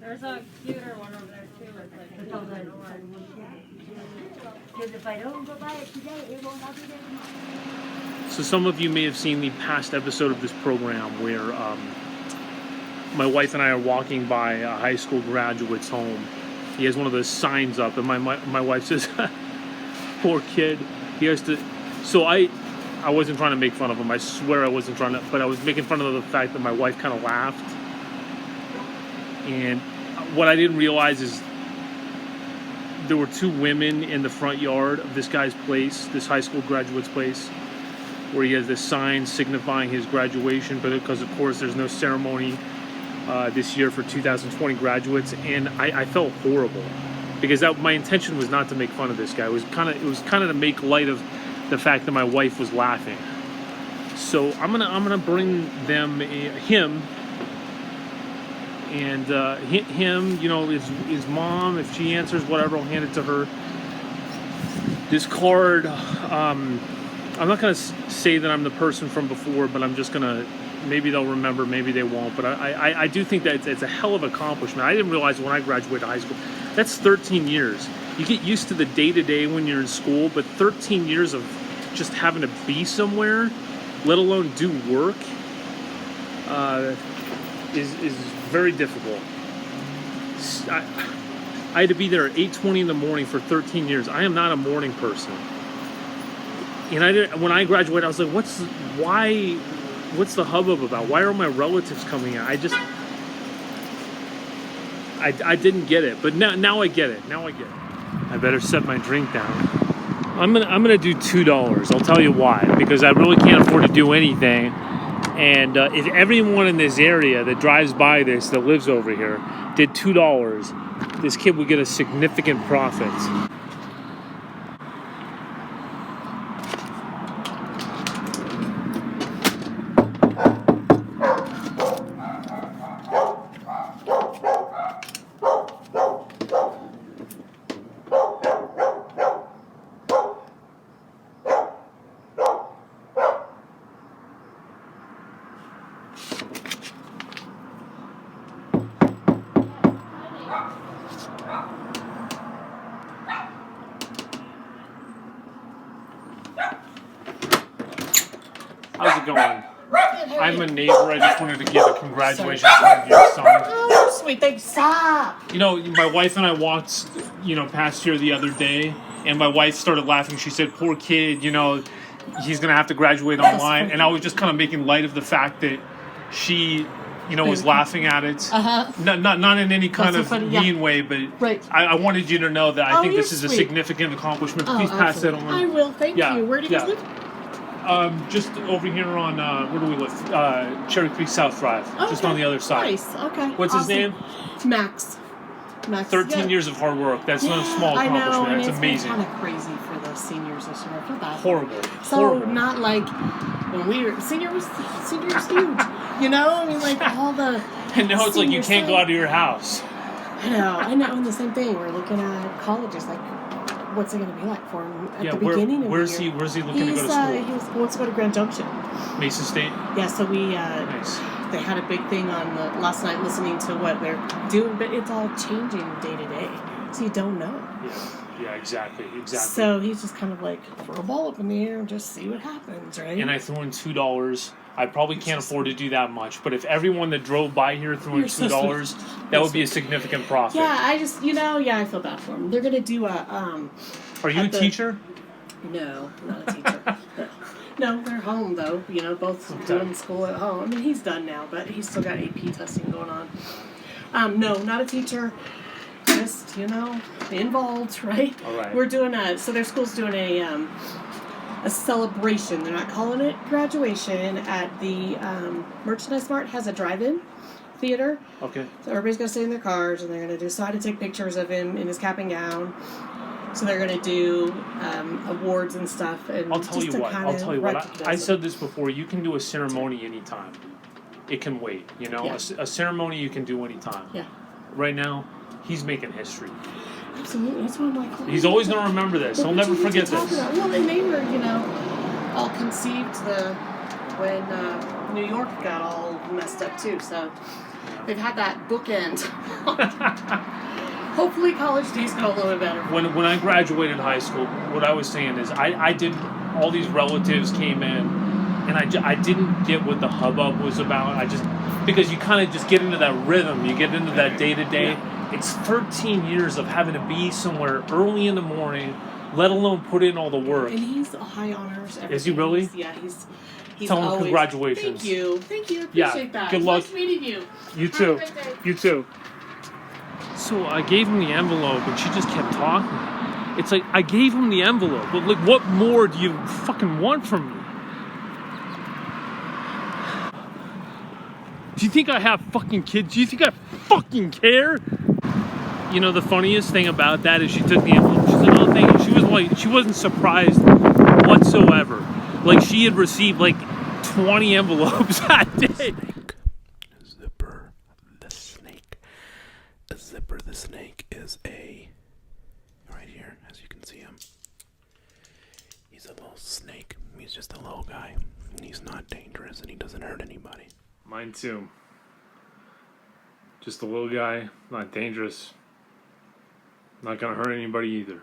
There's a cuter one over there too. It's like Because if I don't go buy it today, it won't be there tomorrow. So some of you may have seen the past episode of this program where my wife and I are walking by a high school graduate's home. He has one of those signs up, and my wife says, "Poor kid, he has to." So I wasn't trying to make fun of him. I swear I wasn't trying to, but I was making fun of the fact that my wife kind of laughed. And what I didn't realize is there were two women in the front yard of this guy's place, this high school graduate's place, where he has this sign signifying his graduation, but because of course there's no ceremony this year for 2020 graduates, and I felt horrible because my intention was not to make fun of this guy. It was kind of to make light of the fact that my wife was laughing. So I'm gonna bring them him. And him, you know, his mom, if she answers, whatever, I'll hand it to her. This card, I'm not going to say that I'm the person from before, but I'm just going to, maybe they'll remember, maybe they won't. But I do think that it's a hell of an accomplishment. I didn't realize when I graduated high school, that's 13 years. You get used to the day-to-day when you're in school, but 13 years of just having to be somewhere, let alone do work, is very difficult. I had to be there at 8:20 in the morning for 13 years. I am not a morning person. And when I graduated, I was like, what's the hubbub about? Why are my relatives coming out? I didn't get it, but now I get it. I better set my drink down. I'm gonna do $2. I'll tell you why. Because I really can't afford to do anything. And if everyone in this area that drives by this, that lives over here, did $2, this kid would get a significant profit. How's it going? I'm a neighbor. I just wanted to give a congratulations to your son. Oh, sweet thing. Stop. You know, my wife and I walked, past here the other day, and my wife started laughing. She said, "Poor kid, he's going to have to graduate online." And I was just kind of making light of the fact that she, was laughing at it. Uh-huh. Not in any kind That's of so funny, mean way, but right. I wanted you to know that I think this is a sweet. significant accomplishment. Please pass that on. I will. Thank you. Where do you guys live? Just over here on, where do we live? Cherry Creek South Drive. Oh, just okay. on the other side. Nice. Okay. What's his name? Max. 13 years of hard work. That's not a small accomplishment. I know, That's amazing. It's kind of crazy for the seniors this year. I feel bad. Horrible. So Horrible. not like when we were seniors huge. I mean, like all the. And now it's like you can't go out of your house. I know. And the same thing. We're looking at colleges, like what's it going to be like for him at the beginning of the year? Where's he looking to go to school? He wants to go to Grand Junction. Mason State? Yeah, so we Nice. they had a big thing on last night listening to what they're doing, but it's all changing day to day, so you don't know. Yeah, exactly. So he's just kind of like, throw a ball up in the air and just see what happens, right? And I threw in $2. I probably can't afford to do that much, but if everyone that drove by here threw in $2, that would be a significant profit. Yeah, I just, I feel bad for them. They're going to do a... Are you a teacher? No, not a teacher. No, they're home, though. Both doing school at home. I mean, he's done now, but he's still got AP testing going on. No, not a teacher. Just, involved, right? All right. We're doing so their school's doing a celebration. They're not calling it graduation. At the Merchandise Mart has a drive-in theater. Okay. So everybody's going to stay in their cars, and they're going to decide to take pictures of him in his cap and gown. So they're going to do awards and stuff. And I'll tell you what. I said this before. You can do a ceremony anytime. It can wait. A ceremony you can do anytime. Yeah. Right now, he's making history. Absolutely. That's what I'm like. Oh, He's always going to remember this. He'll never forget this. Well, and they were, all conceived when New York got all messed up too. So they've had that bookend. Hopefully college days go a little bit better. When I graduated high school, what I was saying is I did, all these relatives came in, and I didn't get what the hubbub was about. Because you kind of just get into that rhythm, you get into that day-to-day. Yeah. It's 13 years of having to be somewhere early in the morning, let alone put in all the work. And he's a high honors. Is he really? He's Tell him always, congratulations. Thank you. Appreciate Yeah, that. good luck. Nice meeting you. You Have too. a great day. You too. So I gave him the envelope, and she just kept talking. It's like, I gave him the envelope, but like, what more do you fucking want from me? Do you think I have fucking kids? Do you think I fucking care? You know, the funniest thing about that is she took the envelope. She said, oh, thank you. She was like, she wasn't surprised whatsoever. Like, she had received like 20 envelopes that day. Zipper the snake. A Zipper the snake is right here, as you can see him. He's a little snake. He's just a little guy. And he's not dangerous, and he doesn't hurt anybody. Mine too. Just a little guy, not dangerous. Not gonna hurt anybody either.